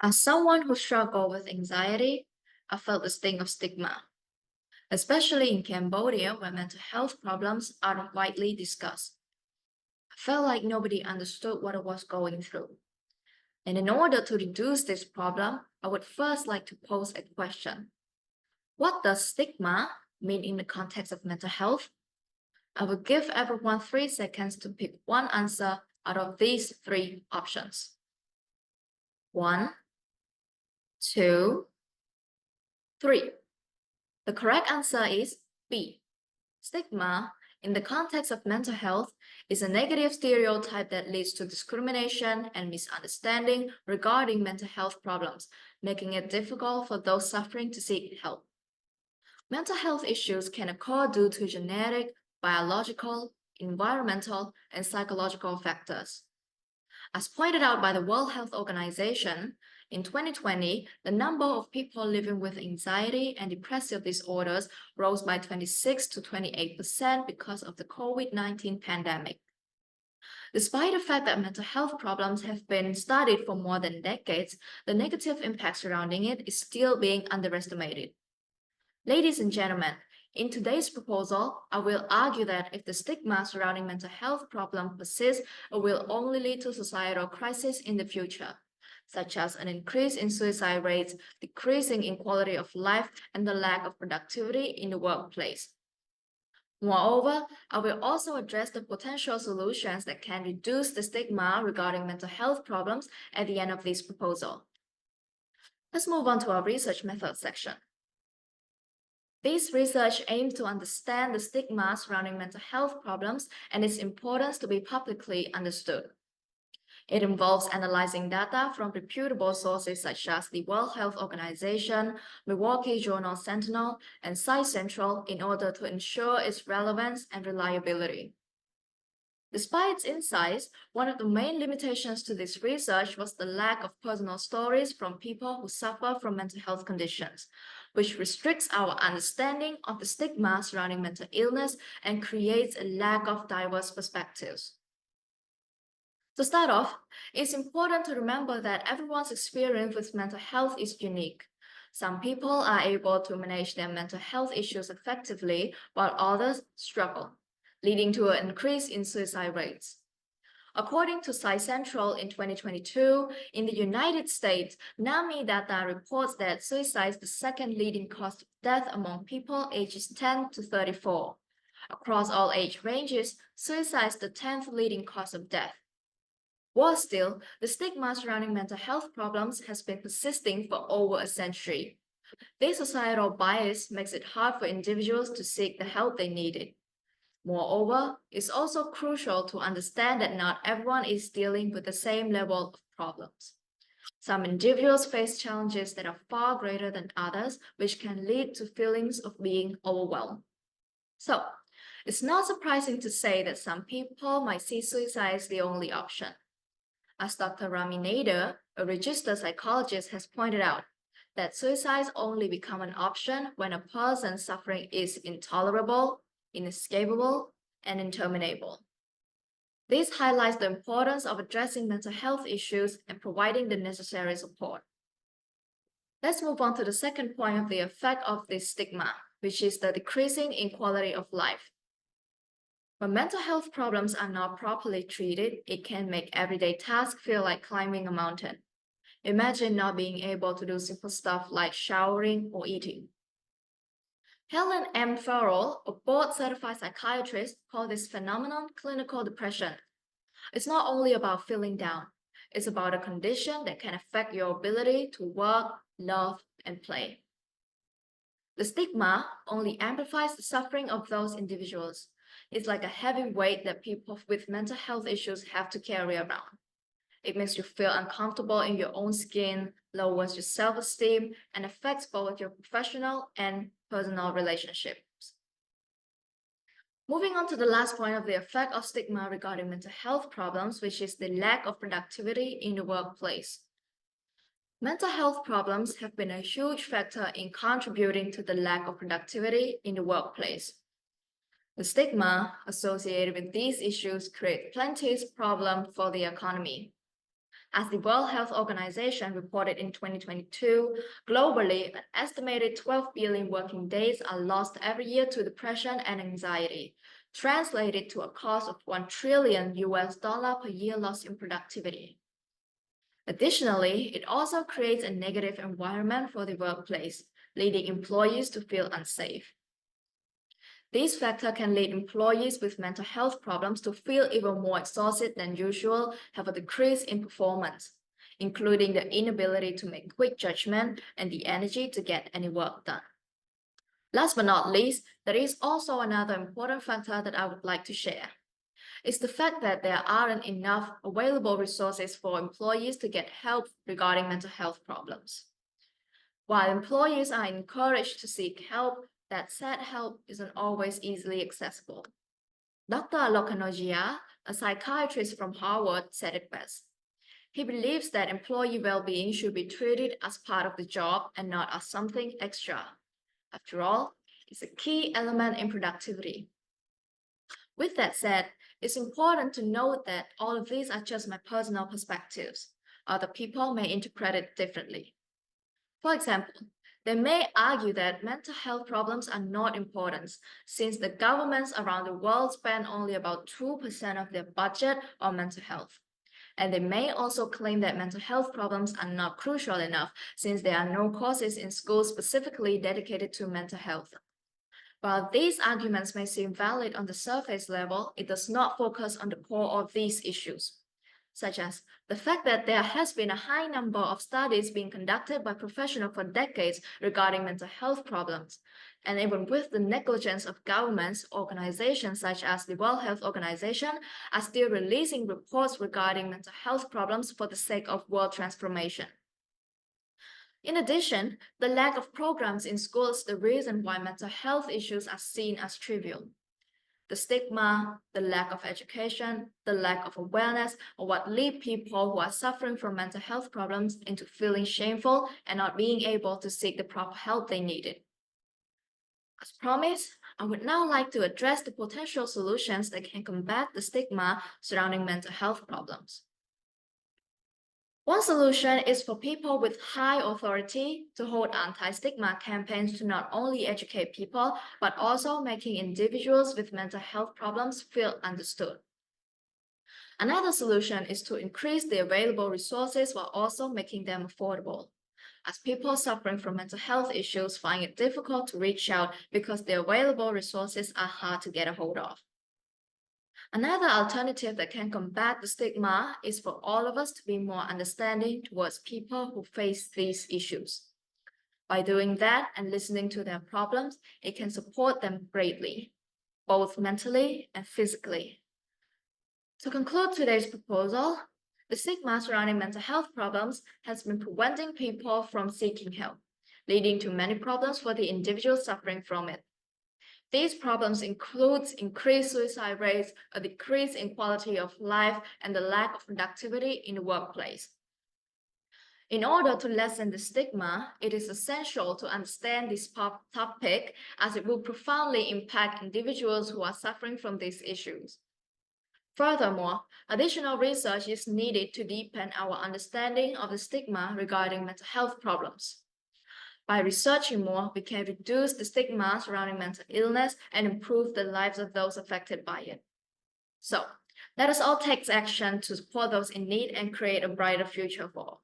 As someone who struggled with anxiety, I felt the sting of stigma, especially in Cambodia where mental health problems aren't widely discussed. I felt like nobody understood what I was going through. And in order to reduce this problem, I would first like to pose a question. What does stigma mean in the context of mental health? I will give everyone 3 seconds to pick one answer out of these three options. One, two, three. The correct answer is B. Stigma, in the context of mental health, is a negative stereotype that leads to discrimination and misunderstanding regarding mental health problems, making it difficult for those suffering to seek help. Mental health issues can occur due to genetic, biological, environmental, and psychological factors. As pointed out by the World Health Organization, in 2020, the number of people living with anxiety and depressive disorders rose by 26 to 28% because of the COVID-19 pandemic. Despite the fact that mental health problems have been studied for more than decades, the negative impact surrounding it is still being underestimated. Ladies and gentlemen, in today's proposal, I will argue that if the stigma surrounding mental health problems persists, it will only lead to societal crises in the future, such as an increase in suicide rates, decreasing in quality of life, and the lack of productivity in the workplace. Moreover, I will also address the potential solutions that can reduce the stigma regarding mental health problems at the end of this proposal. Let's move on to our research method section. This research aims to understand the stigma surrounding mental health problems and its importance to be publicly understood. It involves analyzing data from reputable sources such as the World Health Organization, Milwaukee Journal Sentinel, and Science Central in order to ensure its relevance and reliability. Despite its insights, one of the main limitations to this research was the lack of personal stories from people who suffer from mental health conditions, which restricts our understanding of the stigma surrounding mental illness and creates a lack of diverse perspectives. To start off, it's important to remember that everyone's experience with mental health is unique. Some people are able to manage their mental health issues effectively, while others struggle, leading to an increase in suicide rates. According to Sci Central in 2022, in the United States, NAMI data reports that suicide is the second leading cause of death among people ages 10 to 34. Across all age ranges, suicide is the 10th leading cause of death. Worse still, the stigma surrounding mental health problems has been persisting for over a century. This societal bias makes it hard for individuals to seek the help they needed. Moreover, it's also crucial to understand that not everyone is dealing with the same level of problems. Some individuals face challenges that are far greater than others, which can lead to feelings of being overwhelmed. So, it's not surprising to say that some people might see suicide as the only option. As Dr. Rami Nader, a registered psychologist, has pointed out, that suicides only become an option when a person's suffering is intolerable, inescapable, and interminable. This highlights the importance of addressing mental health issues and providing the necessary support. Let's move on to the second point of the effect of this stigma, which is the decreasing in quality of life. When mental health problems are not properly treated, it can make everyday tasks feel like climbing a mountain. Imagine not being able to do simple stuff like showering or eating. Helen M. Farrell, a board-certified psychiatrist, called this phenomenon clinical depression. It's not only about feeling down. It's about a condition that can affect your ability to work, love, and play. The stigma only amplifies the suffering of those individuals. It's like a heavy weight that people with mental health issues have to carry around. It makes you feel uncomfortable in your own skin, lowers your self-esteem, and affects both your professional and personal relationships. Moving on to the last point of the effect of stigma regarding mental health problems, which is the lack of productivity in the workplace. Mental health problems have been a huge factor in contributing to the lack of productivity in the workplace. The stigma associated with these issues create plenty of problems for the economy. As the World Health Organization reported in 2022, globally, an estimated 12 billion working days are lost every year to depression and anxiety, translated to a cost of $1 trillion per year lost in productivity. Additionally, it also creates a negative environment for the workplace, leading employees to feel unsafe. This factor can lead employees with mental health problems to feel even more exhausted than usual, have a decrease in performance, including the inability to make quick judgment and the energy to get any work done. Last but not least, there is also another important factor that I would like to share. It's the fact that there aren't enough available resources for employees to get help regarding mental health problems. While employees are encouraged to seek help, that said help isn't always easily accessible. Dr. Lokanogia, a psychiatrist from Harvard, said it best. He believes that employee well-being should be treated as part of the job and not as something extra. After all, it's a key element in productivity. With that said, it's important to note that all of these are just my personal perspectives. Other people may interpret it differently. For example, they may argue that mental health problems are not important, since the governments around the world spend only about 2% of their budget on mental health. And they may also claim that mental health problems are not crucial enough, since there are no courses in schools specifically dedicated to mental health. While these arguments may seem valid on the surface level, it does not focus on the core of these issues, such as the fact that there has been a high number of studies being conducted by professionals for decades regarding mental health problems. And even with the negligence of governments, organizations such as the World Health Organization are still releasing reports regarding mental health problems for the sake of world transformation. In addition, the lack of programs in schools is the reason why mental health issues are seen as trivial. The stigma, the lack of education, the lack of awareness are what lead people who are suffering from mental health problems into feeling shameful and not being able to seek the proper help they needed. As promised, I would now like to address the potential solutions that can combat the stigma surrounding mental health problems. One solution is for people with high authority to hold anti-stigma campaigns to not only educate people, but also making individuals with mental health problems feel understood. Another solution is to increase the available resources while also making them affordable, as people suffering from mental health issues find it difficult to reach out because the available resources are hard to get a hold of. Another alternative that can combat the stigma is for all of us to be more understanding towards people who face these issues. By doing that and listening to their problems, it can support them greatly, both mentally and physically. To conclude today's proposal, the stigma surrounding mental health problems has been preventing people from seeking help, leading to many problems for the individuals suffering from it. These problems include increased suicide rates, a decrease in quality of life, and the lack of productivity in the workplace. In order to lessen the stigma, it is essential to understand this topic as it will profoundly impact individuals who are suffering from these issues. Furthermore, additional research is needed to deepen our understanding of the stigma regarding mental health problems. By researching more, we can reduce the stigma surrounding mental illness and improve the lives of those affected by it. So, let us all take action to support those in need and create a brighter future for all.